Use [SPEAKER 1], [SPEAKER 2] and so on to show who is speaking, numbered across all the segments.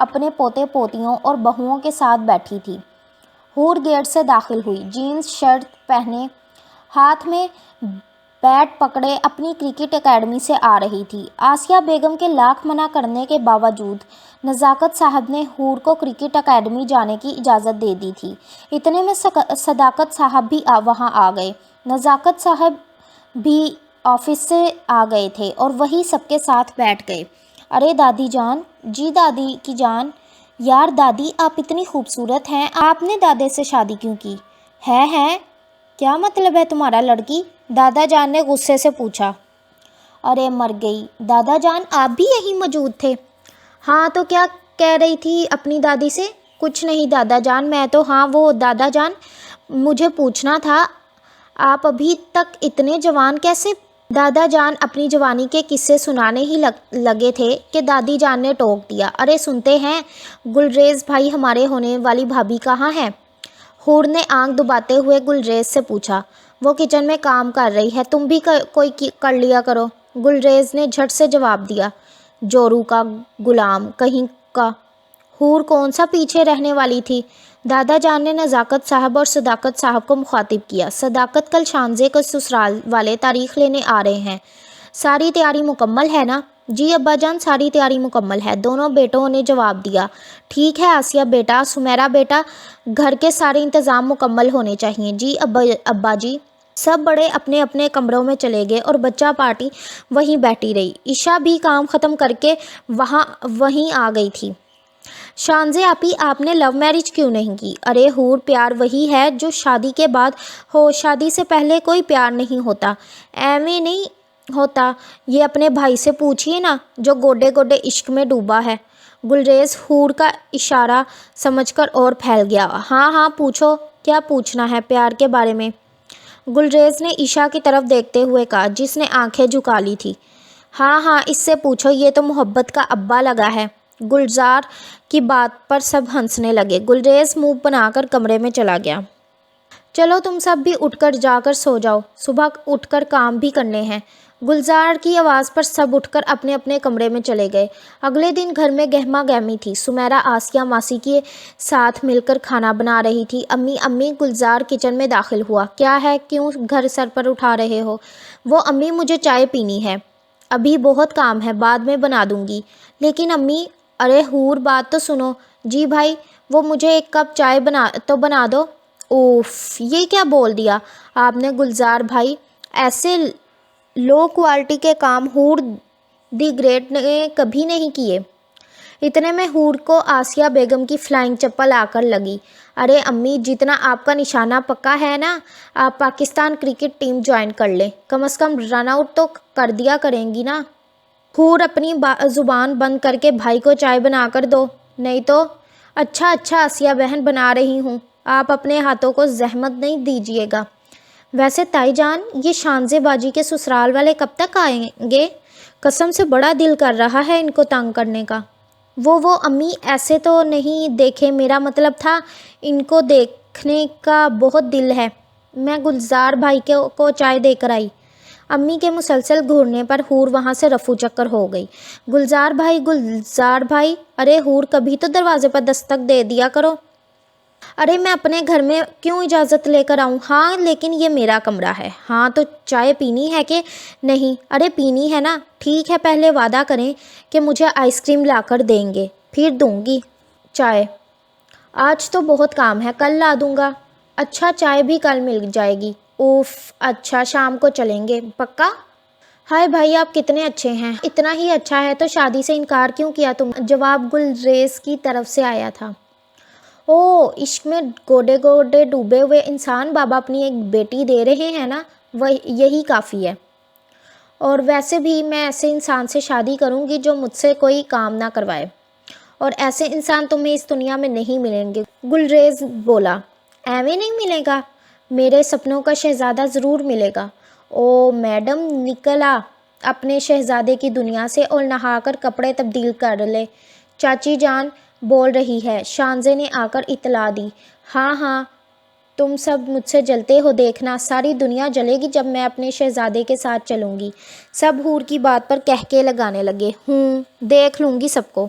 [SPEAKER 1] اپنے پوتے پوتیوں اور بہوؤں کے ساتھ بیٹھی تھی۔ حور گیٹ سے داخل ہوئی، جینز شرٹ پہنے، ہاتھ میں بیٹ پکڑے اپنی کرکٹ اکیڈمی سے آ رہی تھی۔ آسیہ بیگم کے لاکھ منع کرنے کے باوجود نزاکت صاحب نے حور کو کرکٹ اکیڈمی جانے کی اجازت دے دی تھی۔ اتنے میں صداقت صاحب بھی وہاں آ گئے۔ نزاکت صاحب بھی آفس سے آ گئے تھے اور وہی سب کے ساتھ بیٹھ گئے۔ ارے دادی جان، جی دادی کی جان، یار دادی آپ اتنی خوبصورت ہیں، آپ نے دادے سے شادی کیوں کی ہے؟ کیا مطلب ہے تمہارا لڑکی؟ دادا جان نے غصے سے پوچھا۔ ارے مر گئی، دادا جان آپ بھی یہیں موجود تھے؟ ہاں تو کیا کہہ رہی تھی اپنی دادی سے؟ کچھ نہیں دادا جان، میں تو ہاں وہ دادا جان مجھے پوچھنا تھا آپ ابھی تک اتنے جوان کیسے؟ دادا جان اپنی جوانی کے قصے سنانے ہی لگے تھے کہ دادی جان نے ٹوک دیا۔ ارے سنتے ہیں، گلریز بھائی ہمارے ہونے والی بھابھی کہاں ہے؟ حور نے آنکھ دباتے ہوئے گلریز سے پوچھا۔ وہ کچن میں کام کر رہی ہے، تم بھی کوئی کر لیا کرو، گلریز نے جھٹ سے جواب دیا۔ جورو کا غلام کہیں کا۔ حور کون سا پیچھے رہنے والی تھی؟ دادا جان نے نزاکت صاحب اور صداقت صاحب کو مخاطب کیا۔ صداقت کل شانزے کو سسرال والے تاریخ لینے آ رہے ہیں، ساری تیاری مکمل ہے نا؟ جی ابا جان ساری تیاری مکمل ہے، دونوں بیٹوں نے جواب دیا۔ ٹھیک ہے آسیہ بیٹا، سمیرا بیٹا، گھر کے سارے انتظام مکمل ہونے چاہیے۔ جی ابا جی۔ سب بڑے اپنے اپنے کمروں میں چلے گئے اور بچہ پارٹی وہیں بیٹھی رہی۔ عشا بھی کام ختم کر کے وہیں آ گئی تھی۔ شانزے آپی آپ نے لو میرج کیوں نہیں کی؟ ارے حور پیار وہی ہے جو شادی کے بعد ہو، شادی سے پہلے کوئی پیار نہیں ہوتا۔ ایویں نہیں ہوتا، یہ اپنے بھائی سے پوچھئے نا جو گوڈے گوڈے عشق میں ڈوبا ہے۔ گلریز حور کا اشارہ سمجھ کر اور پھیل گیا۔ ہاں پوچھو، کیا پوچھنا ہے پیار کے بارے میں؟ گلریز نے عشا کی طرف دیکھتے ہوئے کہا جس نے آنکھیں جھکا لی تھی۔ ہاں اس سے پوچھو، یہ تو محبت کا ابا لگا ہے۔ گلزار کی بات پر سب ہنسنے لگے۔ گلریز منہ بنا کر کمرے میں چلا گیا۔ چلو تم سب بھی اٹھ کر جا کر سو جاؤ، صبح اٹھ کر کام بھی کرنے ہیں۔ گلزار کی آواز پر سب اٹھ کر اپنے اپنے کمرے میں چلے گئے۔ اگلے دن گھر میں گہما گہمی تھی۔ سمیرا آسیہ ماسی کے ساتھ مل کر کھانا بنا رہی تھی۔ امی گلزار کچن میں داخل ہوا۔ کیا ہے، کیوں گھر سر پر اٹھا رہے ہو؟ وہ امی مجھے چائے پینی ہے، ابھی بہت کام ہے، بعد میں بنا دوں گی۔ لیکن امی، ارے حور بات تو سنو۔ جی بھائی، وہ مجھے ایک کپ چائے بنا دو۔ اوف، یہ کیا بول دیا آپ نے گلزار بھائی؟ ایسے لو کوالٹی کے کام حور دی گریٹ نے کبھی نہیں کیے۔ اتنے میں حور کو آسیہ بیگم کی فلائنگ چپل آ کر لگی۔ ارے امی، جتنا آپ کا نشانہ پکا ہے نا، آپ پاکستان کرکٹ ٹیم جوائن کر لیں، کم از کم رن آؤٹ تو کر دیا کریں گی نا۔ حور اپنی زبان بند کر کے بھائی کو چائے بنا کر دو، نہیں تو۔ اچھا آسیہ بہن بنا رہی ہوں، آپ اپنے ہاتھوں کو زحمت نہیں دیجیے گا۔ ویسے تائی جان، یہ شانزے باجی کے سسرال والے کب تک آئیں گے؟ قسم سے بڑا دل کر رہا ہے ان کو تنگ کرنے کا۔ وہ امی ایسے تو نہیں دیکھے، میرا مطلب تھا ان کو دیکھنے کا بہت دل ہے۔ میں گلزار بھائی کو چائے دے کر آئی۔ امی کے مسلسل گھورنے پر حور وہاں سے رفو چکر ہو گئی۔ گلزار بھائی، ارے حور کبھی تو دروازے پر دستک دے دیا کرو۔ ارے میں اپنے گھر میں کیوں اجازت لے کر آؤں؟ ہاں لیکن یہ میرا کمرہ ہے۔ ہاں تو چائے پینی ہے کہ نہیں؟ ارے پینی ہے نا۔ ٹھیک ہے، پہلے وعدہ کریں کہ مجھے آئس کریم لا کر دیں گے، پھر دوں گی چائے۔ آج تو بہت کام ہے، کل لا دوں گا۔ اچھا، چائے بھی کل مل جائے گی۔ اوف، اچھا شام کو چلیں گے، پکا؟ ہائے بھائی، آپ کتنے اچھے ہیں۔ اتنا ہی اچھا ہے تو شادی سے انکار کیوں کیا تم؟ جواب گلریز کی طرف سے آیا تھا۔ عشق میں گوڈے گوڈے ڈوبے ہوئے انسان بابا اپنی ایک بیٹی دے رہے ہیں نا، یہی کافی ہے۔ اور ویسے بھی میں ایسے انسان سے شادی کروں گی جو مجھ سے کوئی کام نہ کروائے، اور ایسے انسان تمہیں اس دنیا میں نہیں ملیں گے۔ گلریز بولا۔ ایویں نہیں ملے گا، میرے سپنوں کا شہزادہ ضرور ملے گا۔ او میڈم، نکلا اپنے شہزادے کی دنیا سے اور نہا کر کپڑے تبدیل کر لے، چاچی جان بول رہی ہے۔ شانزے نے آ کر اطلاع دی۔ ہاں تم سب مجھ سے جلتے ہو، دیکھنا ساری دنیا جلے گی جب میں اپنے شہزادے کے ساتھ چلوں گی۔ سب حور کی بات پر کہکے لگانے لگے۔ دیکھ لوں گی سب کو۔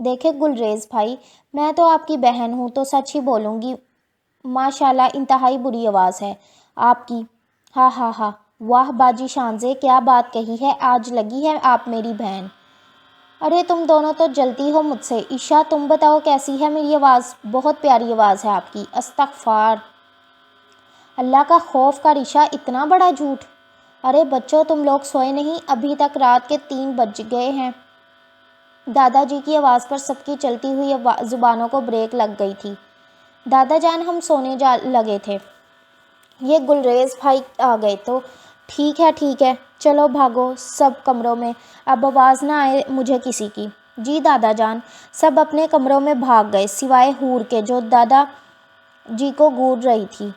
[SPEAKER 1] دیکھے گلریز بھائی، میں تو آپ کی بہن ہوں تو سچ ہی بولوں گی، ماشاءاللہ انتہائی بری آواز ہے آپ کی۔ ہاں ہاں ہاں، واہ باجی شانزے، کیا بات کہی ہے، آج لگی ہے آپ میری بہن۔ ارے تم دونوں تو جلتی ہو مجھ سے۔ عشا تم بتاؤ کیسی ہے میری آواز؟ بہت پیاری آواز ہے آپ کی۔ استغفار اللہ کا خوف کر عشا، اتنا بڑا جھوٹ! ارے بچوں تم لوگ سوئے نہیں؟ ابھی تک رات کے 3 بج گئے ہیں۔ دادا جی کی آواز پر سب کی چلتی ہوئی زبانوں کو بریک لگ گئی تھی۔ دادا جان ہم سونے جا لگے تھے، یہ گلریز بھائی آ گئے تو ٹھیک ہے، چلو بھاگو سب کمروں میں، اب آواز نہ آئے مجھے کسی کی۔ جی دادا جان۔ سب اپنے کمروں میں بھاگ گئے سوائے حور کے جو دادا جی کو گھور رہی تھی۔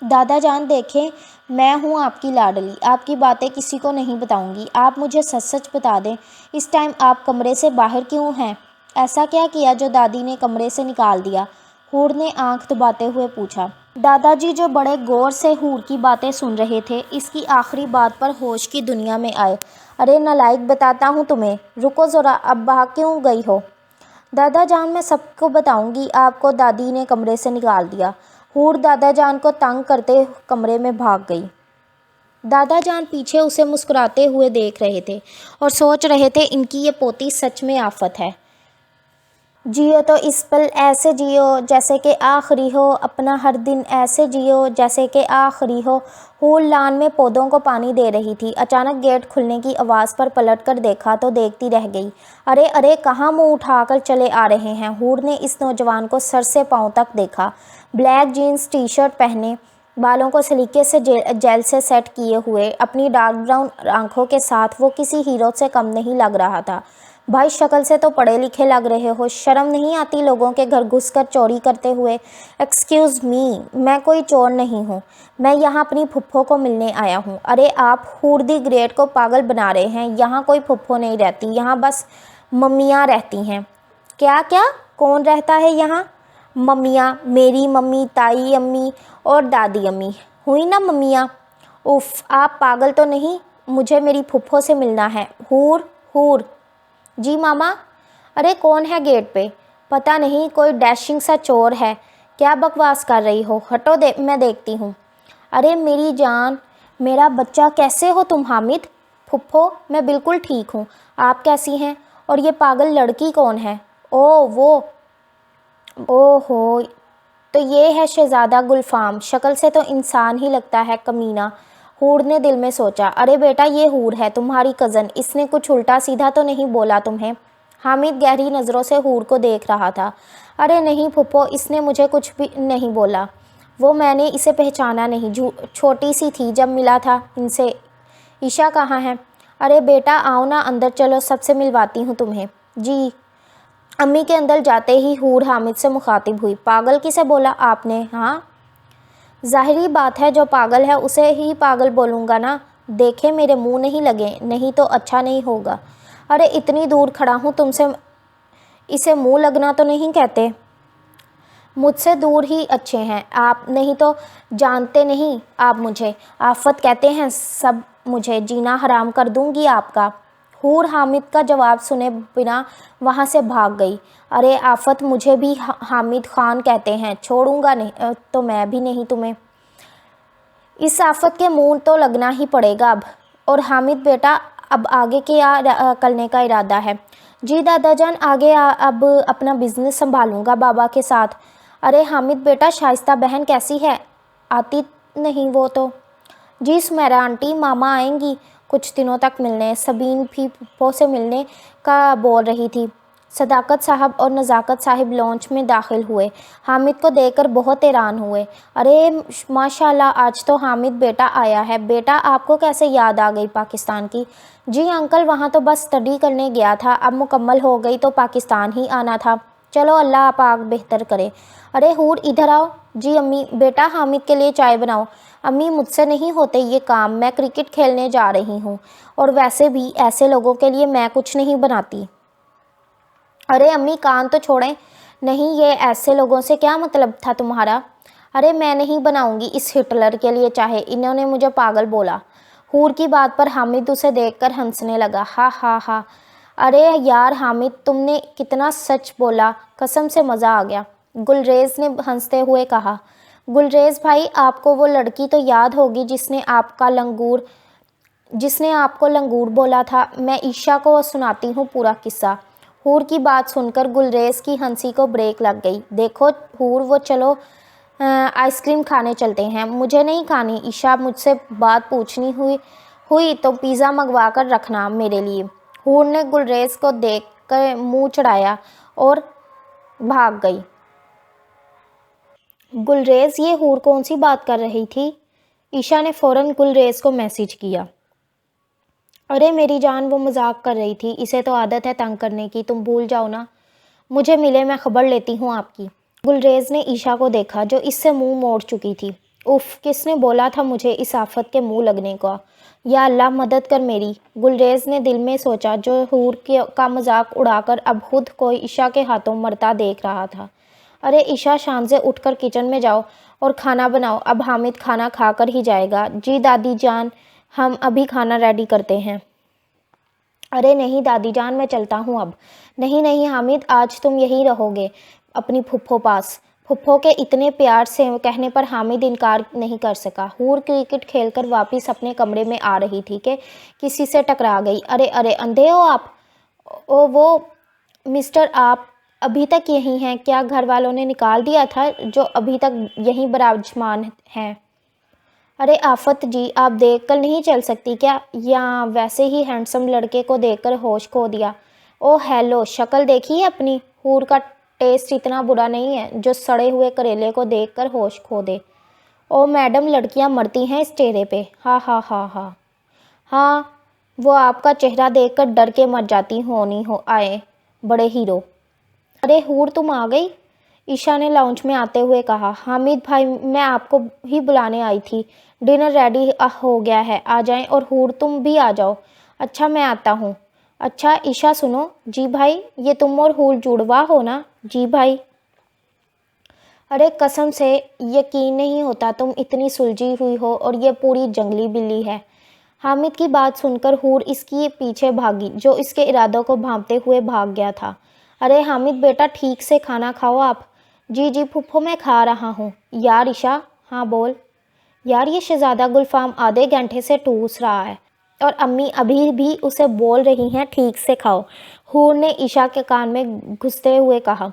[SPEAKER 1] دادا جان دیکھیں، میں ہوں آپ کی لاڈلی، آپ کی باتیں کسی کو نہیں بتاؤں گی، آپ مجھے سچ سچ بتا دیں، اس ٹائم آپ کمرے سے باہر کیوں ہیں؟ ایسا کیا کیا جو دادی نے کمرے سے نکال دیا؟ حور نے آنکھ دباتے ہوئے پوچھا۔ دادا جی جو بڑے غور سے حور کی باتیں سن رہے تھے، اس کی آخری بات پر ہوش کی دنیا میں آئے۔ ارے نالائق، بتاتا ہوں تمہیں، رکو ذرا، اب بھاگ کیوں گئی ہو؟ دادا جان میں سب کو بتاؤں گی، آپ کو دادی نے کمرے سے نکال دیا۔ حور دادا جان کو تنگ کرتے کمرے میں بھاگ گئی۔ دادا جان پیچھے اسے مسکراتے ہوئے دیکھ رہے تھے اور سوچ رہے تھے ان کی یہ پوتی سچ میں آفت ہے۔ جیو تو اس پل ایسے جیو جیسے کہ آخری ہو، اپنا ہر دن ایسے جیو جیسے کہ آخری ہو۔ حور لان میں پودوں کو پانی دے رہی تھی، اچانک گیٹ کھلنے کی آواز پر پلٹ کر دیکھا تو دیکھتی رہ گئی۔ ارے ارے، کہاں منہ اٹھا کر چلے آ رہے ہیں؟ حور نے اس نوجوان کو سر سے پاؤں تک دیکھا، بلیک جینز ٹی شرٹ پہنے، بالوں کو سلیقے سے جیل سے سیٹ کیے ہوئے، اپنی ڈارک براؤن آنکھوں کے ساتھ وہ کسی ہیرو سے کم نہیں لگ رہا تھا۔ بھائی شکل سے تو پڑھے لکھے لگ رہے ہو، شرم نہیں آتی لوگوں کے گھر گھس کر چوری کرتے ہوئے؟ ایکسکیوز می، میں کوئی چور نہیں ہوں، میں یہاں اپنی پھپھو کو ملنے آیا ہوں۔ ارے آپ حور دی گریٹ کو پاگل بنا رہے ہیں، یہاں کوئی پھپھو نہیں رہتی، یہاں بس ممیاں رہتی ہیں۔ کیا کیا؟ کون رہتا ہے یہاں؟ ممیاں، میری ممی، تائی امی اور دادی امی ہوئی نا ممیاں۔ اف، آپ پاگل تو نہیں؟ مجھے میری پھپھو سے ملنا ہے۔ حور حور جی ماما۔ ارے کون ہے گیٹ پہ؟ پتہ نہیں، کوئی ڈیشنگ سا چور ہے۔ کیا بکواس کر رہی ہو؟ ہٹو، میں دیکھتی ہوں۔ ارے میری جان، میرا بچہ، کیسے ہو تم حامد؟ پھپھو میں بالکل ٹھیک ہوں، آپ کیسی ہیں؟ اور یہ پاگل لڑکی کون ہے؟ او ہو، تو یہ ہے شہزادہ گلفام، شکل سے تو انسان ہی لگتا ہے، کمینہ۔ حور نے دل میں سوچا، ارے بیٹا یہ حور ہے تمہاری کزن، اس نے کچھ الٹا سیدھا تو نہیں بولا تمہیں؟ حامد گہری نظروں سے حور کو دیکھ رہا تھا۔ ارے نہیں پھپھو، اس نے مجھے کچھ بھی نہیں بولا، وہ میں نے اسے پہچانا نہیں، چھوٹی سی تھی جب ملا تھا ان سے۔ عشا کہاں ہے؟ ارے بیٹا آؤ نا اندر، چلو سب سے ملواتی ہوں تمہیں۔ جی۔ امی کے اندر جاتے ہی حور حامد سے مخاطب ہوئی، پاگل کسے بولا آپ نے؟ ہاں ظاہری بات ہے، جو پاگل ہے اسے ہی پاگل بولوں گا نا، دیکھے میرے منہ نہیں لگے، نہیں تو اچھا نہیں ہوگا۔ ارے اتنی دور کھڑا ہوں تم سے، اسے منہ لگنا تو نہیں کہتے؟ مجھ سے دور ہی اچھے ہیں آپ، نہیں تو جانتے نہیں آپ مجھے، آفت کہتے ہیں سب، مجھے جینا حرام کر دوں گی آپ کا۔ حور حامد کا جواب سنے بنا وہاں سے بھاگ گئی۔ ارے آفت، مجھے بھی حامد خان کہتے ہیں، چھوڑوں گا نہیں تو میں بھی نہیں تمہیں۔ اس آفت کے منہ تو لگنا ہی پڑے گا اب۔ اور حامد بیٹا اب آگے کیا کرنے کا ارادہ ہے؟ جی دادا جان، آگے اب اپنا بزنس سنبھالوں گا بابا کے ساتھ۔ ارے حامد بیٹا، شائستہ بہن کیسی ہے؟ آتی نہیں وہ تو؟ جی سمیرا آنٹی، ماما آئیں گی کچھ دنوں تک ملنے، سبین بھی پھپھو سے ملنے کا بول رہی تھی۔ صداقت صاحب اور نزاکت صاحب لانچ میں داخل ہوئے، حامد کو دیکھ کر بہت حیران ہوئے۔ ارے ماشاءاللہ، آج تو حامد بیٹا آیا ہے۔ بیٹا آپ کو کیسے یاد آ گئی پاکستان کی؟ جی انکل، وہاں تو بس اسٹڈی کرنے گیا تھا، اب مکمل ہو گئی تو پاکستان ہی آنا تھا۔ چلو اللہ پاک بہتر کرے۔ ارے حور ادھر آؤ۔ جی امی۔ بیٹا حامد کے لیے چائے بناؤ۔ امی مجھ سے نہیں ہوتے یہ کام، میں کرکٹ کھیلنے جا رہی ہوں، اور ویسے بھی ایسے لوگوں کے لیے میں کچھ نہیں بناتی۔ ارے امی کان تو چھوڑیں، نہیں یہ ایسے لوگوں سے کیا مطلب تھا تمہارا؟ ارے میں نہیں بناؤں گی اس ہٹلر کے لیے چائے، انہوں نے مجھے پاگل بولا۔ حور کی بات پر حامد اسے دیکھ کر ہنسنے لگا، ہاں ہاں ہاں، ارے یار حامد، تم نے کتنا سچ بولا، قسم سے مزہ آ گیا، گلریز نے ہنستے ہوئے کہا۔ گلریز بھائی، آپ کو وہ لڑکی تو یاد ہوگی جس نے آپ کو لنگور بولا تھا؟ میں عشا کو سناتی ہوں پورا قصہ۔ حور کی بات سن کر گلریز کی ہنسی کو بریک لگ گئی۔ دیکھو حور، وہ چلو آئس کریم کھانے چلتے ہیں۔ مجھے نہیں کھانی عشا، مجھ سے بات پوچھنی ہوئی تو پیزا منگوا کر رکھنا میرے لیے۔ حور نے گلریز کو دیکھ کر منہ چڑھایا اور بھاگ گئی۔ گلریز، یہ حور کون سی بات کر رہی تھی؟ عشا نے فوراً گلریز کو میسج کیا۔ ارے میری جان، وہ مذاق کر رہی تھی، اسے تو عادت ہے تنگ کرنے کی، تم بھول جاؤ نا۔ مجھے ملے، میں خبر لیتی ہوں آپ کی۔ گلریز نے عشا کو دیکھا جو اس سے منہ موڑ چکی تھی۔ اف، کس نے بولا تھا مجھے اس آفت کے منہ لگنے کا؟ یا اللہ مدد کر میری۔ گلریز نے دل میں سوچا، جو حور کا مذاق اڑا کر اب خود کو عشا کے ہاتھوں مرتا دیکھ رہا تھا۔ ارے عشا، شان سے اٹھ کر کچن میں جاؤ اور کھانا بناؤ، اب حامد کھانا کھا کر ہی جائے گا۔ جی دادی جان، ہم ابھی کھانا ریڈی کرتے ہیں۔ ارے نہیں دادی جان، میں چلتا ہوں اب۔ نہیں حامد، آج تم یہی رہو گے اپنی پھپھو پاس۔ پھپھو کے اتنے پیار سے کہنے پر حامد انکار نہیں کر سکا۔ حور کرکٹ کھیل کر واپس اپنے کمرے میں آ رہی تھی کہ کسی سے ٹکرا گئی۔ ارے اندھے ہو آپ؟ او وہ مسٹر، آپ ابھی تک یہیں ہیں کیا؟ گھر والوں نے نکال دیا تھا جو ابھی تک یہیں براجمان ہیں؟ ارے آفت جی، آپ دیکھ کر نہیں چل سکتی کیا؟ یا ویسے ہی ہینڈسم لڑکے کو دیکھ کر ہوش کھو دیا؟ او ہیلو، شکل دیکھی ہے اپنی؟ حور کا ٹیسٹ اتنا برا نہیں ہے جو سڑے ہوئے کریلے کو دیکھ کر ہوش کھو دے۔ او میڈم، لڑکیاں مرتی ہیں اس چہرے پہ۔ ہاں، وہ آپ کا چہرہ دیکھ کر ڈر کے مر جاتی ہونی آئے بڑے ہیرو۔ ارے حور، تم آ گئی؟ عشا نے لاؤنج میں آتے ہوئے کہا۔ حامد بھائی، میں آپ کو ہی بلانے آئی تھی، ڈنر ریڈی ہو گیا ہے، آ جائیں۔ اور حور تم بھی آ جاؤ۔ اچھا، میں آتا ہوں۔ اچھا عشا سنو۔ جی بھائی، یہ تم اور حور جڑوا ہو نا؟ جی بھائی۔ ارے قسم سے یقین نہیں ہوتا تم اتنی سلجھی ہوئی ہو اور یہ پوری جنگلی بلی ہے۔ حامد کی بات سن کر حور اس کے پیچھے بھاگی جو اس کے ارادوں کو بھانپتے ہوئے بھاگ گیا تھا۔ ارے حامد بیٹا، ٹھیک سے کھانا کھاؤ آپ۔ جی پھپھو، میں کھا رہا ہوں۔ یار عشا، ہاں بول۔ یار یہ شہزادہ گلفام آدھے گھنٹے سے ٹوس رہا ہے اور امی ابھی بھی اسے بول رہی ہیں ٹھیک سے کھاؤ، حور نے عشا کے کان میں گھستے ہوئے کہا۔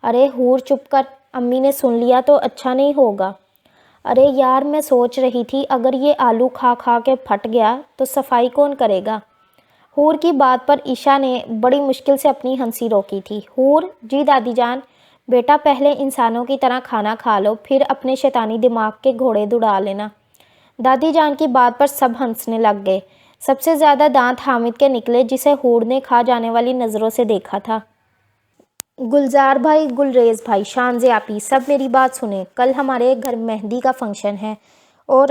[SPEAKER 1] ارے حور چپ کر، امی نے سن لیا تو اچھا نہیں ہوگا۔ ارے یار، میں سوچ رہی تھی اگر یہ آلو کھا کھا کے پھٹ گیا تو صفائی کون کرے گا؟ حور کی بات پر عشا نے بڑی مشکل سے اپنی ہنسی روکی تھی۔ حور، جی دادی جان۔ بیٹا پہلے انسانوں کی طرح کھانا کھا لو، پھر اپنے شیطانی دماغ کے گھوڑے دوڑا لینا۔ دادی جان کی بات پر سب ہنسنے لگ گئے۔ سب سے زیادہ دانت حامد کے نکلے جسے حور نے کھا جانے والی نظروں سے دیکھا تھا۔ گلزار بھائی، گلریز بھائی، شانزے آپی، سب میری بات سنیں، کل ہمارے گھر مہندی کا فنکشن ہے اور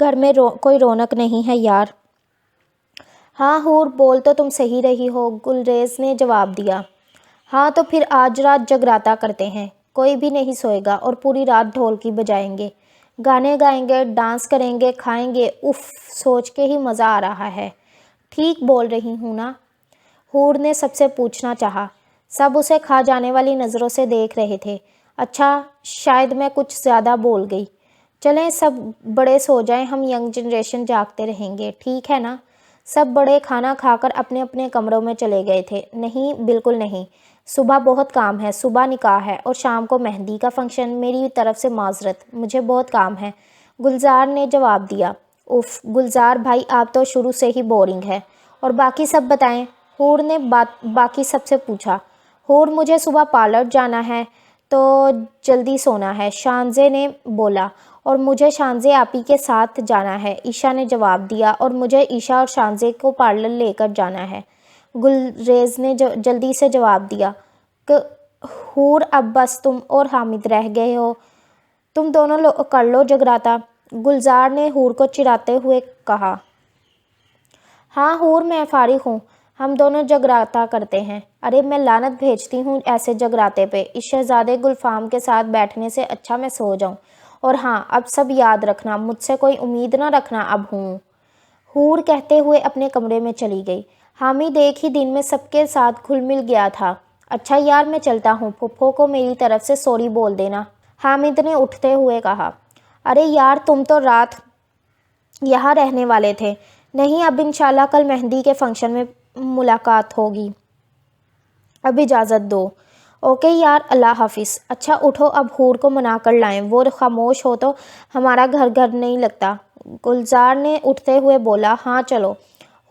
[SPEAKER 1] گھر میں کوئی رونق نہیں ہے یار۔ ہاں حور، بول تو تم صحیح رہی ہو، گلریز نے جواب دیا۔ ہاں تو پھر آج رات جگراتا کرتے ہیں، کوئی بھی نہیں سوئے گا اور پوری رات ڈھولکی بجائیں گے، گانے گائیں گے، ڈانس کریں گے، کھائیں گے۔ اف، سوچ کے ہی مزہ آ رہا ہے۔ ٹھیک بول رہی ہوں نا؟ حور نے سب سے پوچھنا چاہا۔ سب اسے کھا جانے والی نظروں سے دیکھ رہے تھے۔ اچھا، شاید میں کچھ زیادہ بول گئی۔ چلیں سب بڑے سو جائیں، ہم ینگ جنریشن جاگتے رہیں گے، ٹھیک ہے نا؟ سب بڑے کھانا کھا کر اپنے اپنے کمروں میں چلے گئے تھے۔ نہیں، بالکل نہیں، صبح بہت کام ہے، صبح نکاح ہے اور شام کو مہندی کا فنکشن، میری طرف سے معذرت، مجھے بہت کام ہے، گلزار نے جواب دیا۔ اف، گلزار بھائی آپ تو شروع سے ہی بورنگ ہے، اور باقی سب بتائیں؟ حور نے باقی سب سے پوچھا۔ حور، مجھے صبح پارلر جانا ہے تو جلدی سونا ہے، شانزے نے بولا، اور مجھے شانزے آپی کے ساتھ جانا ہے، عشا نے جواب دیا، اور مجھے عشا اور شانزے کو پارلر لے کر جانا ہے، گلریز نے جلدی سے جواب دیا۔ کہ حور، اب بس تم اور حامد رہ گئے ہو، تم دونوں کر لو جگراتا، گلزار نے حور کو چڑھاتے ہوئے کہا۔ ہاں حور، میں فارغ ہوں، ہم دونوں جگراتا کرتے ہیں۔ ارے میں لعنت بھیجتی ہوں ایسے جگراتے پہ، اس شہزادے گلفام کے ساتھ بیٹھنے سے اچھا میں سو جاؤں، اور ہاں اب سب یاد رکھنا، مجھ سے کوئی امید نہ رکھنا اب ہوں۔ حور کہتے ہوئے اپنے کمرے میں چلی گئی۔ حامد ایک ہی دن میں سب کے ساتھ گھل مل گیا تھا۔ اچھا یار میں چلتا ہوں، پھپھو کو میری طرف سے سوری بول دینا، حامد نے اٹھتے ہوئے کہا۔ ارے یار تم تو رات یہاں رہنے والے تھے۔ نہیں اب انشاءاللہ کل مہندی کے فنکشن میں ملاقات ہوگی، اب اجازت دو۔ اوکے یار اللہ حافظ۔ اچھا اٹھو اب حور کو منا کر لائیں، وہ خاموش ہو تو ہمارا گھر گھر نہیں لگتا۔ گلزار نے اٹھتے ہوئے بولا۔ ہاں چلو۔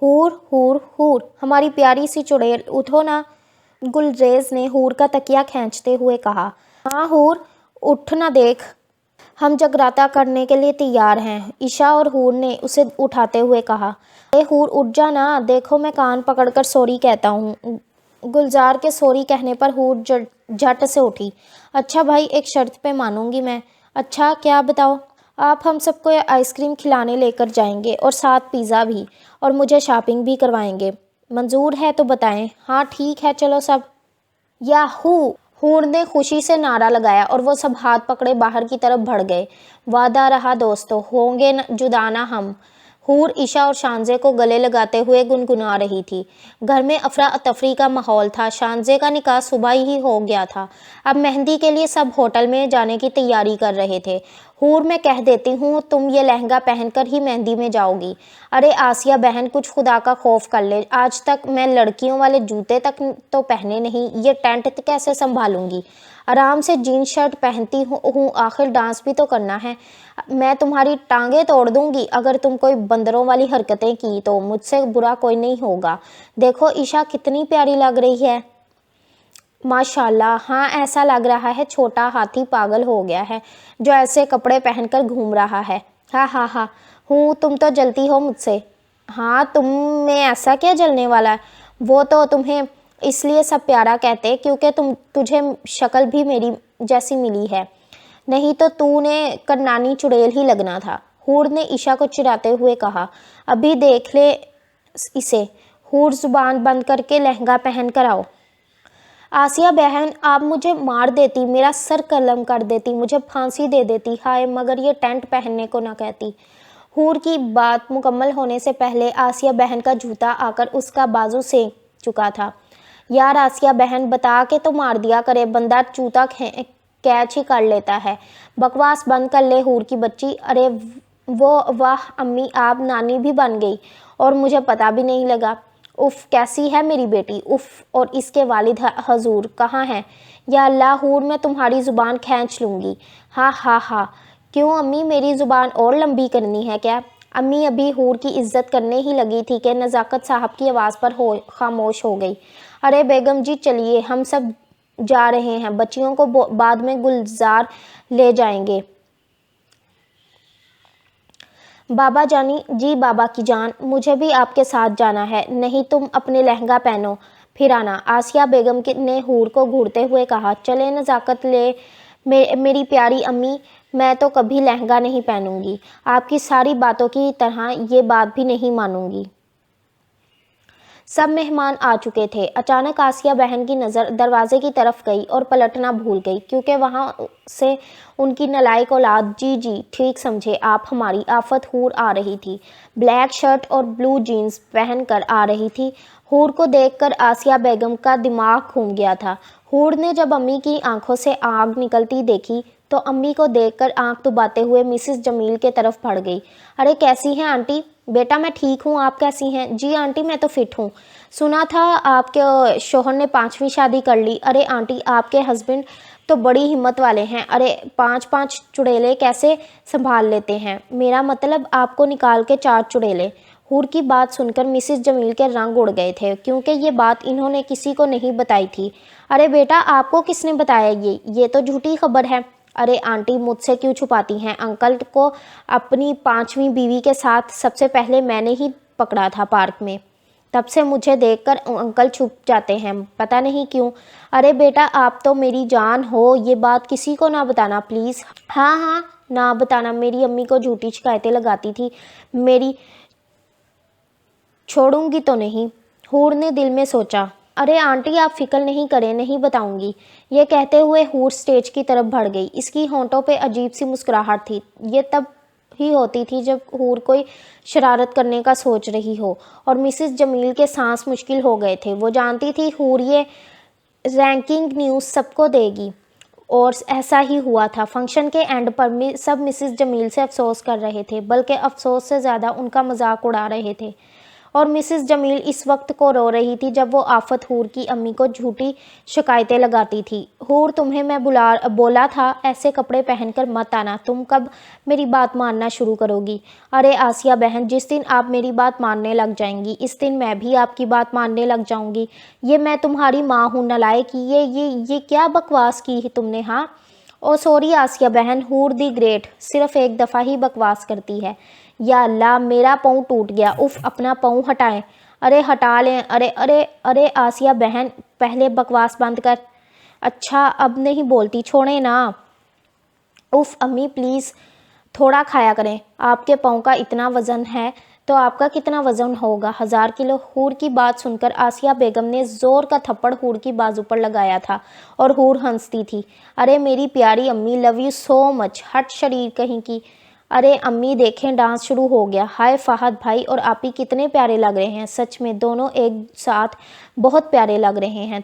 [SPEAKER 1] حور حور حور ہماری پیاری سی چڑیل اٹھو نا، گلریز نے حور کا تکیہ کھینچتے ہوئے کہا۔ ہاں حور اٹھ نہ دیکھ، ہم جگراتا کرنے کے لیے تیار ہیں، عشاء اور حور نے اسے اٹھاتے ہوئے کہا۔ اے حور اٹھ جا نا، دیکھو میں کان پکڑ کر سوری کہتا ہوں۔ گلزار کے سوری کہنے پر حور جھٹ سے اٹھی۔ اچھا بھائی ایک شرط پہ مانوں گی میں۔ اچھا کیا بتاؤ؟ آپ ہم سب کو آئس کریم کھلانے لے کر جائیں گے اور ساتھ پیزا بھی، اور مجھے شاپنگ بھی کروائیں گے، منظور ہے تو بتائیں۔ ہاں ٹھیک ہے چلو سب۔ یاہو! حور نے خوشی سے نعرہ لگایا اور وہ سب ہاتھ پکڑے باہر کی طرف بڑھ گئے۔ وعدہ رہا دوستو، ہوں گے جدا نہ ہم۔ حور عشاء اور شانزے کو گلے لگاتے ہوئے گنگنا رہی تھی۔ گھر میں افراتفری کا ماحول تھا، شانزے کا نکاح صبح ہی ہو گیا تھا، اب مہندی کے لیے سب ہوٹل میں جانے کی تیاری کر رہے تھے۔ حور میں کہہ دیتی ہوں تم یہ لہنگا پہن کر ہی مہندی میں جاؤ گی۔ ارے آسیہ بہن کچھ خدا کا خوف کر لے، آج تک میں لڑکیوں والے جوتے تک تو پہنے نہیں، یہ ٹینٹ کیسے سنبھالوں گی؟ آرام سے جین شرٹ پہنتی ہوں، آخر ڈانس بھی تو کرنا ہے۔ میں تمہاری ٹانگیں توڑ دوں گی اگر تم کوئی بندروں والی حرکتیں کی تو، مجھ سے برا کوئی نہیں ہوگا۔ دیکھو عشاء کتنی پیاری لگ رہی ہے۔ ماشاءاللہ، ہاں ایسا لگ رہا ہے چھوٹا ہاتھی پاگل ہو گیا ہے جو ایسے کپڑے پہن کر گھوم رہا ہے۔ ہاں ہاں ہاں ہوں تم تو جلتی ہو مجھ سے۔ ہاں تم میں ایسا کیا جلنے والا ہے؟ وہ تو تمہیں اس لیے سب پیارا کہتے کیونکہ تجھے شکل بھی میری جیسی ملی ہے، نہیں تو نے کرنانی چڑیل ہی لگنا تھا۔ حور نے عشاء کو چڑھاتے ہوئے کہا۔ ابھی دیکھ لے اسے۔ حور زبان بند کر کے لہنگا پہن کر آؤ۔ آسیہ بہن آپ مجھے مار دیتی، میرا سر قلم کر دیتی، مجھے پھانسی دے دیتی، ہائے مگر یہ ٹینٹ پہننے کو نہ کہتی۔ حور کی بات مکمل ہونے سے پہلے آسیہ بہن کا جوتا آ کر اس کا بازو سینک چکا تھا۔ یار آسیہ بہن بتا کے تو مار دیا کرے، بندہ جوتا کیچ ہی کر لیتا ہے۔ بکواس بند کر لے حور کی بچی۔ ارے واہ امی آپ نانی بھی بن گئی اور مجھے پتہ بھی نہیں لگا۔ اف کیسی ہے میری بیٹی، اف اور اس کے والد حضور کہاں ہیں؟ یا اللہ حور میں تمہاری زبان کھینچ لوں گی۔ ہاں ہاں ہاں کیوں امی میری زبان اور لمبی کرنی ہے کیا؟ امی ابھی حور کی عزت کرنے ہی لگی تھی کہ نزاکت صاحب کی آواز پر خاموش ہو گئی۔ ارے بیگم جی چلیے ہم سب جا رہے ہیں، بچیوں کو بعد میں گلزار لے جائیں گے۔ بابا جانی جی بابا کی جان مجھے بھی آپ کے ساتھ جانا ہے۔ نہیں تم اپنے لہنگا پہنو پھر آنا، آسیہ بیگم نے حور کو گھورتے ہوئے کہا۔ چلے نزاکت لے میری پیاری امی، میں تو کبھی لہنگا نہیں پہنوں گی، آپ کی ساری باتوں کی طرح یہ بات بھی نہیں مانوں گی۔ سب مہمان آ چکے تھے۔ اچانک آسیہ بہن کی نظر دروازے کی طرف گئی اور پلٹنا بھول گئی کیونکہ وہاں سے ان کی نالائق اولاد جی جی ٹھیک سمجھے آپ ہماری آفت حور آ رہی تھی، بلیک شرٹ اور بلو جینز پہن کر آ رہی تھی۔ حور کو دیکھ کر آسیہ بیگم کا دماغ گھوم گیا تھا۔ حور نے جب امی کی آنکھوں سے آگ نکلتی دیکھی تو امی کو دیکھ کر آنکھ دباتے ہوئے مسز جمیل کے طرف بڑھ گئی۔ ارے کیسی ہیں آنٹی؟ بیٹا میں ٹھیک ہوں، آپ کیسی ہیں؟ جی آنٹی میں تو فٹ ہوں، سنا تھا آپ کے شوہر نے 5ویں شادی کر لی۔ ارے آنٹی آپ کے ہسبینڈ تو بڑی ہمت والے ہیں، ارے 5 چڑیلے کیسے سنبھال لیتے ہیں؟ میرا مطلب آپ کو نکال کے 4 چڑیلے۔ حور کی بات سن کر مسز جمیل کے رنگ اڑ گئے تھے کیونکہ یہ بات انہوں نے کسی کو نہیں بتائی تھی۔ ارے بیٹا آپ کو کس نے بتایا یہ تو جھوٹی خبر ہے۔ ارے آنٹی مجھ سے کیوں چھپاتی ہیں؟ انکل کو اپنی 5ویں بیوی کے ساتھ سب سے پہلے میں نے ہی پکڑا تھا پارک میں، تب سے مجھے دیکھ کر انکل چھپ جاتے ہیں، پتہ نہیں کیوں۔ ارے بیٹا آپ تو میری جان ہو، یہ بات کسی کو نہ بتانا پلیز۔ ہاں ہاں نہ بتانا، میری امی کو جھوٹی شکایتیں لگاتی تھی، میری چھوڑوں گی تو نہیں، حور نے دل میں سوچا۔ ارے آنٹی آپ فکر نہیں کریں، نہیں بتاؤں گی۔ یہ کہتے ہوئے حور سٹیج کی طرف بڑھ گئی، اس کی ہونٹوں پہ عجیب سی مسکراہٹ تھی۔ یہ تب ہی ہوتی تھی جب حور کوئی شرارت کرنے کا سوچ رہی ہو، اور مسز جمیل کے سانس مشکل ہو گئے تھے۔ وہ جانتی تھی حور یہ رینکنگ نیوز سب کو دے گی، اور ایسا ہی ہوا تھا۔ فنکشن کے اینڈ پر سب مسز جمیل سے افسوس کر رہے تھے، بلکہ افسوس سے زیادہ ان کا مذاق اڑا رہے تھے، اور مسز جمیل اس وقت کو رو رہی تھی جب وہ آفت حور کی امی کو جھوٹی شکایتیں لگاتی تھی۔ حور تمہیں میں بولا تھا ایسے کپڑے پہن کر مت آنا، تم کب میری بات ماننا شروع کرو گی؟ ارے آسیہ بہن، جس دن آپ میری بات ماننے لگ جائیں گی اس دن میں بھی آپ کی بات ماننے لگ جاؤں گی۔ یہ میں تمہاری ماں ہوں نالائق، یہ کیا بکواس کی تم نے؟ ہاں او سوری آسیہ بہن، حور دی گریٹ صرف ایک دفعہ ہی بکواس کرتی ہے۔ یا اللہ، میرا پاؤں ٹوٹ گیا، اف اپنا پاؤں ہٹائیں۔ ارے ہٹا لیں، ارے آسیہ بہن پہلے بکواس بند کر۔ اچھا اب نہیں بولتی، چھوڑیں نا۔ اف امی پلیز تھوڑا کھایا کریں، آپ کے پاؤں کا اتنا وزن ہے تو آپ کا کتنا وزن ہوگا؟ 1000 کلو۔ حور کی بات سن کر آسیہ بیگم نے زور کا تھپڑ حور کی بازو پر لگایا تھا، اور حور ہنستی تھی۔ ارے میری پیاری امی، لو یو سو مچ، ہٹ شریر کہیں کی۔ ارے امی دیکھیں ڈانس شروع ہو گیا۔ ہائے فہد بھائی اور آپی کتنے پیارے لگ رہے ہیں، سچ میں دونوں ایک ساتھ بہت پیارے لگ رہے ہیں۔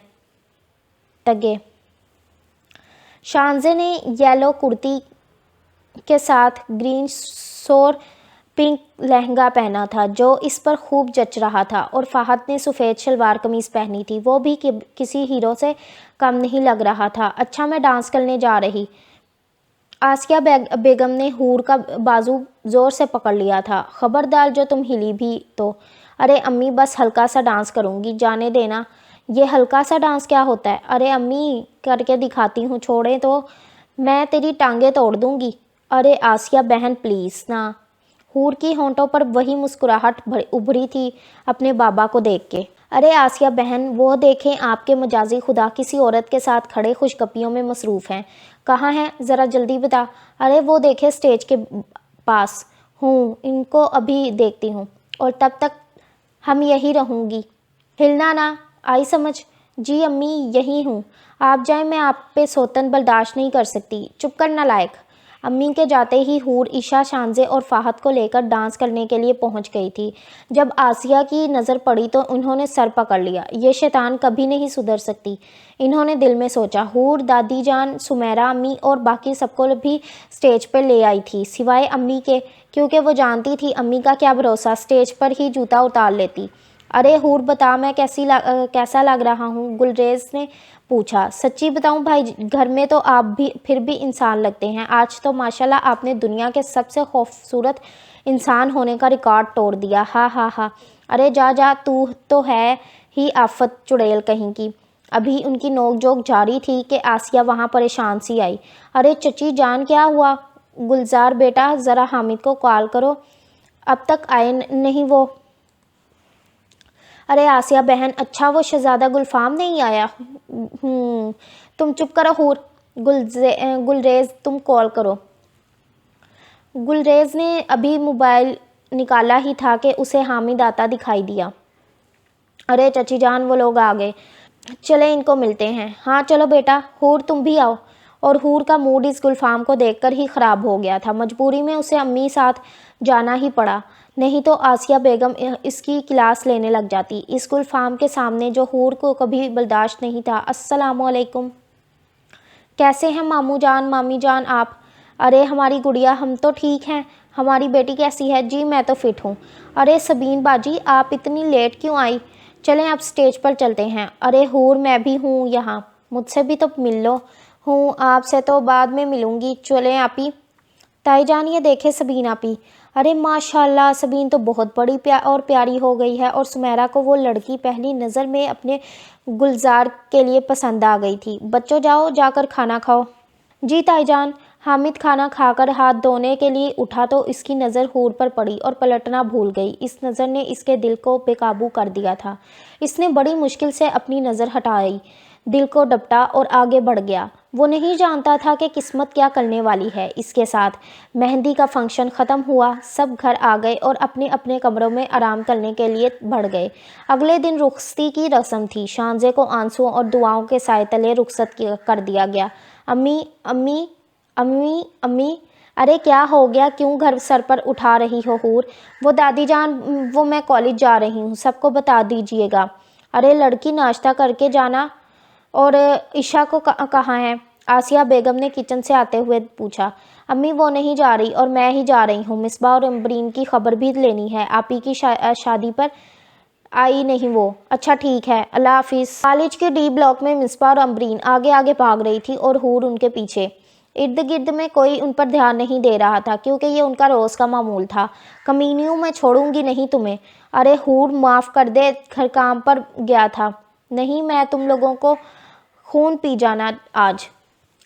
[SPEAKER 1] تگے شانزے نے یلو کرتی کے ساتھ گرین سور پنک لہنگا پہنا تھا جو اس پر خوب جچ رہا تھا، اور فہد نے سفید شلوار قمیض پہنی تھی، وہ بھی کسی ہیرو سے کم نہیں لگ رہا تھا۔ اچھا میں ڈانس کرنے جا رہی۔ آسیہ بیگم نے حور کا بازو زور سے پکڑ لیا تھا۔ خبردار جو تم ہلی بھی تو۔ ارے امی بس ہلکا سا ڈانس کروں گی، جانے دینا۔ یہ ہلکا سا ڈانس کیا ہوتا ہے؟ ارے امی کر کے دکھاتی ہوں، چھوڑیں تو میں تیری ٹانگیں توڑ دوں گی۔ ارے آسیہ بہن پلیز نا۔ حور کی ہونٹوں پر وہی مسکراہٹ ابھری تھی اپنے بابا کو دیکھ کے۔ ارے آسیہ بہن وہ دیکھیں آپ کے مجازی خدا کسی عورت کے ساتھ کھڑے خوش گپیوں میں مصروف ہیں۔ کہاں ہیں؟ ذرا جلدی بتا۔ ارے وہ دیکھیں اسٹیج کے پاس ہوں، ان کو ابھی دیکھتی ہوں، اور تب تک ہم یہی رہوں گی، ہلنا نہ، آئی سمجھ؟ جی امی یہی ہوں، آپ جائیں، میں آپ پہ سوتن برداشت نہیں کر سکتی۔ چپ کر نالائق۔ امی کے جاتے ہی حور عشا، شانزے اور فہد کو لے کر ڈانس کرنے کے لیے پہنچ گئی تھی۔ جب آسیہ کی نظر پڑی تو انہوں نے سر پکڑ لیا، یہ شیطان کبھی نہیں سدھر سکتی، انہوں نے دل میں سوچا۔ حور دادی جان، سمیرہ امی اور باقی سب کو بھی اسٹیج پر لے آئی تھی سوائے امی کے، کیونکہ وہ جانتی تھی امی کا کیا بھروسہ، اسٹیج پر ہی جوتا اتار لیتی۔ ارے حور بتا میں کیسا لگ رہا ہوں؟ گلریز نے پوچھا۔ سچی بتاؤں بھائی، گھر میں تو آپ بھی پھر بھی انسان لگتے ہیں، آج تو ماشاءاللہ آپ نے دنیا کے سب سے خوبصورت انسان ہونے کا ریکارڈ توڑ دیا، ہاں ہاں ہاں۔ ارے جا تو ہے ہی آفت چڑیل کہیں کی۔ ابھی ان کی نوک جھوک جاری تھی کہ آسیہ وہاں پریشان سی آئی۔ ارے چچی جان کیا ہوا؟ گلزار بیٹا ذرا حامد کو کال کرو، اب تک آئے نہیں وہ۔ ارے آسیہ بہن اچھا وہ شہزادہ گلفام نہیں آیا؟ تم چپ کرو حور، گلریز تم کال کرو۔ گلریز نے ابھی موبائل نکالا ہی تھا کہ اسے حامد آتا دکھائی دیا۔ ارے چچی جان وہ لوگ آ گئے، چلے ان کو ملتے ہیں۔ ہاں چلو بیٹا، حور تم بھی آؤ۔ اور حور کا موڈ اس گلفام کو دیکھ کر ہی خراب ہو گیا تھا، مجبوری میں اسے امی ساتھ جانا ہی پڑا، نہیں تو آسیہ بیگم اس کی کلاس لینے لگ جاتی اس گلفام کے سامنے جو حور کو کبھی برداشت نہیں تھا۔ السلام علیکم، کیسے ہیں ماموں جان مامی جان آپ؟ ارے ہماری گڑیا ہم تو ٹھیک ہیں، ہماری بیٹی کیسی ہے؟ جی میں تو فٹ ہوں۔ ارے سبین باجی آپ اتنی لیٹ کیوں آئی؟ چلیں اب اسٹیج پر چلتے ہیں۔ ارے حور میں بھی ہوں یہاں، مجھ سے بھی تو مل لو۔ ہوں آپ سے تو بعد میں ملوں گی، چلیں آپی۔ تائی جان یہ دیکھے سبین آپی۔ ارے ماشاءاللہ سبین تو بہت بڑی اور پیاری ہو گئی ہے، اور سمیرہ کو وہ لڑکی پہلی نظر میں اپنے گلزار کے لیے پسند آ گئی تھی۔ بچوں جاؤ جا کر کھانا کھاؤ۔ جی تائی جان۔ حامد کھانا کھا کر ہاتھ دھونے کے لیے اٹھا تو اس کی نظر حور پر پڑی اور پلٹنا بھول گئی۔ اس نظر نے اس کے دل کو بے قابو کر دیا تھا، اس نے بڑی مشکل سے اپنی نظر ہٹائی، دل کو ڈپٹا اور آگے بڑھ گیا۔ وہ نہیں جانتا تھا کہ قسمت کیا کرنے والی ہے اس کے ساتھ۔ مہندی کا فنکشن ختم ہوا، سب گھر آ گئے اور اپنے اپنے کمروں میں آرام کرنے کے لیے بڑھ گئے۔ اگلے دن رخصتی کی رسم تھی، شانزے کو آنسوؤں اور دعاؤں کے سائے تلے رخصت کر دیا گیا۔ امی امی امی امی ارے کیا ہو گیا، کیوں گھر سر پر اٹھا رہی ہو حور؟ وہ دادی جان، وہ میں کالج جا رہی ہوں، سب کو بتا دیجیے گا۔ ارے لڑکی، ناشتہ کر کے جانا۔ اور عشا کو کہاں ہے؟ آسیہ بیگم نے کچن سے آتے ہوئے پوچھا۔ امی وہ نہیں جا رہی اور میں ہی جا رہی ہوں، مصباح اور امبرین کی خبر بھی لینی ہے، آپ ہی کی شادی پر آئی نہیں وہ۔ اچھا ٹھیک ہے، اللہ حافظ۔ کالج کے ڈی بلاک میں مصباح اور امبرین آگے آگے بھاگ رہی تھی اور حور ان کے پیچھے۔ ارد گرد میں کوئی ان پر دھیان نہیں دے رہا تھا کیونکہ یہ ان کا روز کا معمول تھا۔ کمینیوں، میں چھوڑوں گی نہیں تمہیں۔ ارے حور معاف کر دے، گھر کام پر گیا تھا۔ نہیں، میں تم لوگوں کو خون پی جانا آج۔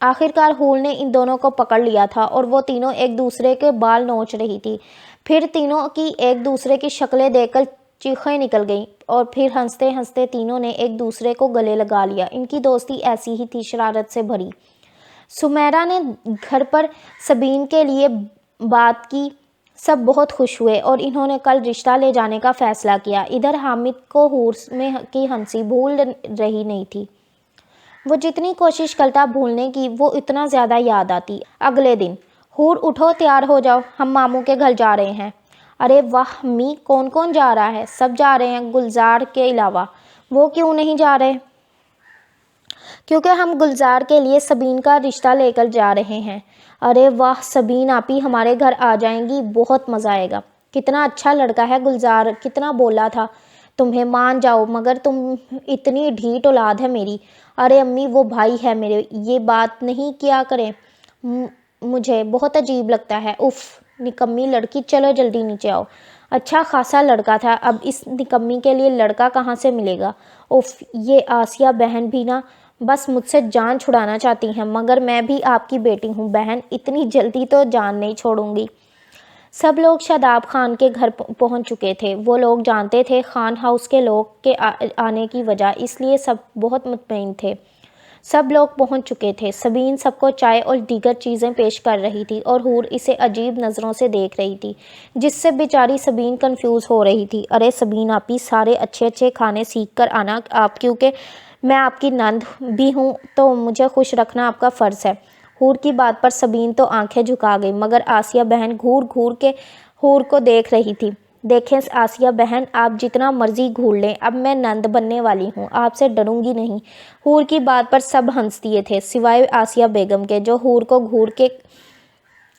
[SPEAKER 1] آخرکار حور نے ان دونوں کو پکڑ لیا تھا اور وہ تینوں ایک دوسرے کے بال نوچ رہی تھی۔ پھر تینوں کی ایک دوسرے کی شکلیں دیکھ کر چیخیں نکل گئیں اور پھر ہنستے ہنستے تینوں نے ایک دوسرے کو گلے لگا لیا۔ ان کی دوستی ایسی ہی تھی، شرارت سے بھری۔ سمیرا نے گھر پر سبین کے لیے بات کی، سب بہت خوش ہوئے اور انہوں نے کل رشتہ لے جانے کا فیصلہ کیا۔ ادھر حامد کو حور کی ہنسی بھول رہی نہیں تھی۔ وہ جتنی کوشش کرتا بھولنے کی، وہ اتنا زیادہ یاد آتی۔ اگلے دن، حور اٹھو، تیار ہو جاؤ، ہم ماموں کے گھر جا رہے ہیں۔ ارے واہ امی، کون کون جا رہا ہے؟ سب جا رہے ہیں گلزار کے علاوہ۔ وہ کیوں نہیں جا رہے؟ کیونکہ ہم گلزار کے لیے سبین کا رشتہ لے کر جا رہے ہیں۔ ارے واہ سبین آپی ہمارے گھر آ جائیں گی، بہت مزہ آئے گا۔ کتنا اچھا لڑکا ہے گلزار، کتنا بولا تھا تمہیں، مان جاؤ، مگر تم اتنی ڈھیٹ اولاد ہے میری۔ ارے امی وہ بھائی ہے میرے، یہ بات نہیں کیا کریں، مجھے بہت عجیب لگتا ہے۔ اف نکمی لڑکی، چلو جلدی نیچے آؤ۔ اچھا خاصا لڑکا تھا، اب اس نکمی کے لیے لڑکا کہاں سے ملے گا؟ اف یہ آسیہ بہن بھی نا بس مجھ سے جان چھڑانا چاہتی ہیں، مگر میں بھی آپ کی بیٹی ہوں بہن، اتنی جلدی تو جان نہیں چھوڑوں گی۔ سب لوگ شاداب خان کے گھر پہنچ چکے تھے۔ وہ لوگ جانتے تھے خان ہاؤس کے لوگ کے آنے کی وجہ، اس لیے سب بہت مطمئن تھے۔ سب لوگ پہنچ چکے تھے۔ سبین سب کو چائے اور دیگر چیزیں پیش کر رہی تھی اور حور اسے عجیب نظروں سے دیکھ رہی تھی، جس سے بیچاری سبین کنفیوز ہو رہی تھی۔ ارے سبین آپی، سارے اچھے اچھے کھانے سیکھ کر آنا آپ، کیونکہ میں آپ کی نند بھی ہوں تو مجھے خوش رکھنا آپ کا فرض ہے۔ حور کی بات پر سبین تو آنکھیں جھکا گئی، مگر آسیہ بہن گھور گھور کے حور کو دیکھ رہی تھی۔ دیکھیں آسیہ بہن، آپ جتنا مرضی گھور لیں، اب میں نند بننے والی ہوں، آپ سے ڈروں گی نہیں۔ حور کی بات پر سب ہنس دیے تھے، سوائے آسیہ بیگم کے، جو حور کو گھور کے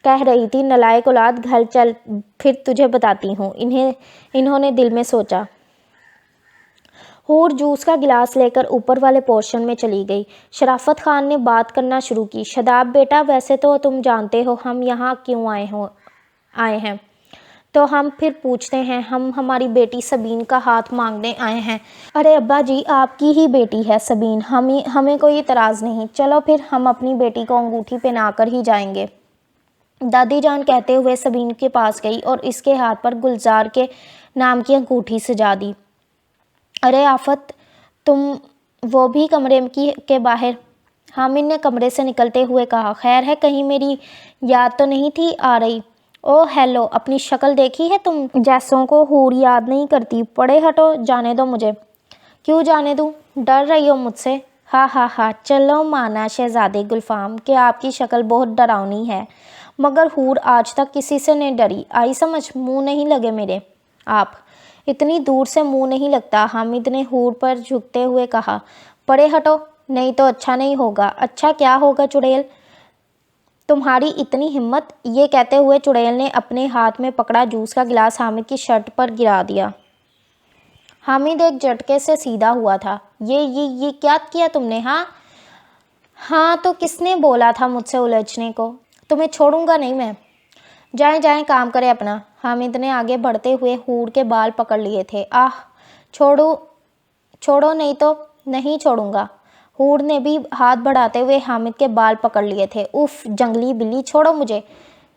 [SPEAKER 1] کہہ رہی تھی، نالائق اولاد، گھر چل پھر تجھے بتاتی ہوں۔ انہوں نے دل میں سوچا۔ حور جوس کا گلاس لے کر اوپر والے پورشن میں چلی گئی۔ شرافت خان نے بات کرنا شروع کی۔ شاداب بیٹا، ویسے تو تم جانتے ہو ہم یہاں کیوں آئے ہیں، تو ہم پھر پوچھتے ہیں، ہم ہماری بیٹی سبین کا ہاتھ مانگنے آئے ہیں۔ ارے ابا جی، آپ کی ہی بیٹی ہے سبین، ہمیں کوئی اعتراض نہیں، چلو پھر ہم اپنی بیٹی کو انگوٹھی پہنا کر ہی جائیں گے۔ دادی جان کہتے ہوئے سبین کے پاس گئی اور اس کے ہاتھ پر گلزار کے نام کی انگوٹھی سجا دی۔ ارے آفت، تم وہ بھی کمرے کے باہر؟ حامد نے کمرے سے نکلتے ہوئے کہا۔ خیر ہے، کہیں میری یاد تو نہیں تھی آ رہی؟ او ہیلو، اپنی شکل دیکھی ہے تم جیسوں کو حور یاد نہیں کرتی؟ پڑے ہٹو، جانے دو مجھے۔ کیوں جانے دوں؟ ڈر رہی ہو مجھ سے؟ ہاں ہاں ہاں، چلو مانا شہزادی گلفام کہ آپ کی شکل بہت ڈراؤنی ہے، مگر حور آج تک کسی سے نہیں ڈری، آئی سمجھ؟ منہ نہیں لگے میرے آپ، اتنی دور سے منہ نہیں لگتا، حامد نے حور پر جھکتے ہوئے کہا۔ پڑے ہٹو، نہیں تو اچھا نہیں ہوگا۔ اچھا کیا ہوگا چڑیل، تمہاری اتنی ہمت؟ یہ کہتے ہوئے چڑیل نے اپنے ہاتھ میں پکڑا جوس کا گلاس حامد کی شرٹ پر گرا دیا۔ حامد ایک جھٹکے سے سیدھا ہوا تھا۔ یہ کیا کیا تم نے؟ ہاں تو کس نے بولا تھا مجھ سے الجھنے کو؟ تمہیں چھوڑوں گا نہیں میں۔ جائیں کام کرے اپنا۔ حامد نے آگے بڑھتے ہوئے حور کے بال پکڑ لیے تھے۔ آہ چھوڑو، نہیں تو نہیں چھوڑوں گا۔ حور نے بھی ہاتھ بڑھاتے ہوئے حامد کے بال پکڑ لیے تھے۔ اف جنگلی بلی، چھوڑو مجھے۔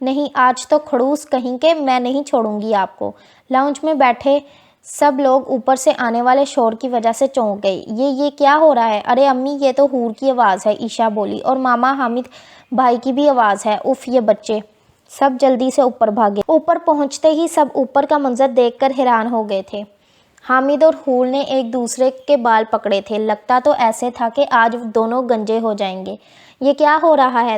[SPEAKER 1] نہیں، آج تو کھڑوس کہیں کے، میں نہیں چھوڑوں گی آپ کو۔ لاؤنج میں بیٹھے سب لوگ اوپر سے آنے والے شور کی وجہ سے چونک گئے۔ یہ کیا ہو رہا ہے؟ ارے امی، یہ تو حور کی آواز ہے، عشا بولی، اور ماما حامد بھائی کی بھی آواز ہے۔ اف یہ بچے سب جلدی سے اوپر بھاگے۔ اوپر پہنچتے ہی سب اوپر کا منظر دیکھ کر حیران ہو گئے تھے۔ حامد اور حور نے ایک دوسرے کے بال پکڑے تھے، لگتا تو ایسے تھا کہ آج دونوں گنجے ہو جائیں گے۔ یہ کیا ہو رہا ہے؟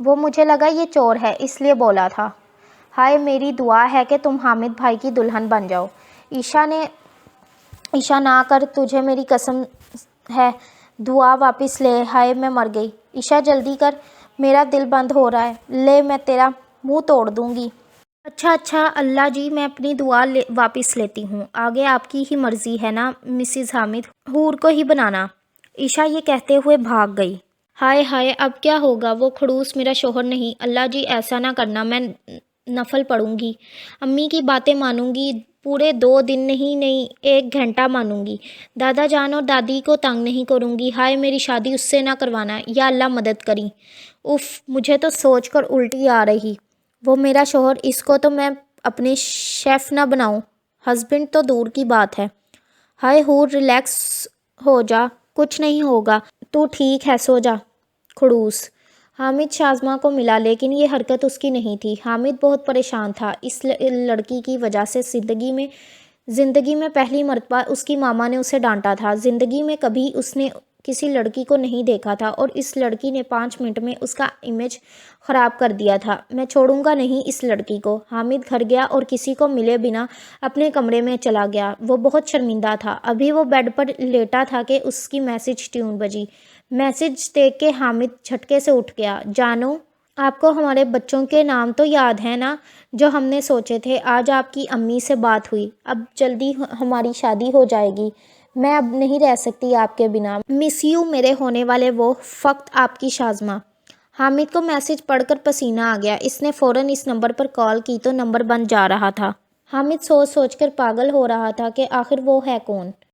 [SPEAKER 1] وہ مجھے لگا یہ چور ہے اس لیے بولا تھا۔ ہائے میری دعا ہے کہ تم حامد بھائی کی دلہن بن جاؤ۔ عشا نہ کر، تجھے میری قسم ہے، دعا واپس لے۔ ہائے میں مر گئی۔ عشا جلدی کر، میرا دل بند ہو رہا ہے۔ لے میں تیرا منہ توڑ دوں گی۔ اچھا اللہ جی، میں اپنی دعا واپس لیتی ہوں، آگے آپ کی ہی مرضی ہے نا مسز حامد، حور کو ہی بنانا۔ عشا یہ کہتے ہوئے بھاگ گئی۔ ہائے اب کیا ہوگا؟ وہ خڑوس میرا شوہر نہیں۔ اللہ جی ایسا نہ کرنا، میں نفل پڑھوں گی، امی کی باتیں مانوں گی، پورے 2 دن نہیں 1 گھنٹہ مانوں گی، دادا جان اور دادی کو تنگ نہیں کروں گی۔ ہائے میری شادی اس سے نہ کروانا، یا اللہ مدد کریں۔ اف، مجھے تو سوچ کر الٹی آ رہی۔ وہ میرا شوہر، اس کو تو میں اپنے شیف نہ بناؤں، ہسبینڈ تو دور کی بات ہے۔ ہائے حور، ریلیکس ہو جا، کچھ نہیں ہوگا، تو ٹھیک ہے، سو جا۔ خڑوس۔ حامد شازمہ کو ملا، لیکن یہ حرکت اس کی نہیں تھی۔ حامد بہت پریشان تھا اس لڑکی کی وجہ سے۔ زندگی میں پہلی مرتبہ اس کی ماما نے اسے ڈانٹا تھا۔ زندگی میں کبھی اس نے کسی لڑکی کو نہیں دیکھا تھا، اور اس لڑکی نے 5 منٹ میں اس کا امیج خراب کر دیا تھا۔ میں چھوڑوں گا نہیں اس لڑکی کو۔ حامد گھر گیا اور کسی کو ملے بنا اپنے کمرے میں چلا گیا۔ وہ بہت شرمندہ تھا۔ ابھی وہ بیڈ پر لیٹا تھا کہ اس کی میسج ٹیون بجی۔ میسج دیکھ کے حامد جھٹکے سے اٹھ گیا۔ جانو، آپ کو ہمارے بچوں کے نام تو یاد ہیں نا جو ہم نے سوچے تھے؟ آج آپ کی امی سے بات ہوئی، اب جلدی ہماری شادی ہو جائے گی۔ میں اب نہیں رہ سکتی آپ کے بنا۔ مس یو میرے ہونے والے وہ، فقط آپ کی شازمہ۔ حامد کو میسج پڑھ کر پسینہ آ گیا۔ اس نے فوراً اس نمبر پر کال کی تو نمبر بند جا رہا تھا۔ حامد سوچ کر پاگل ہو رہا تھا کہ آخر وہ ہے کون۔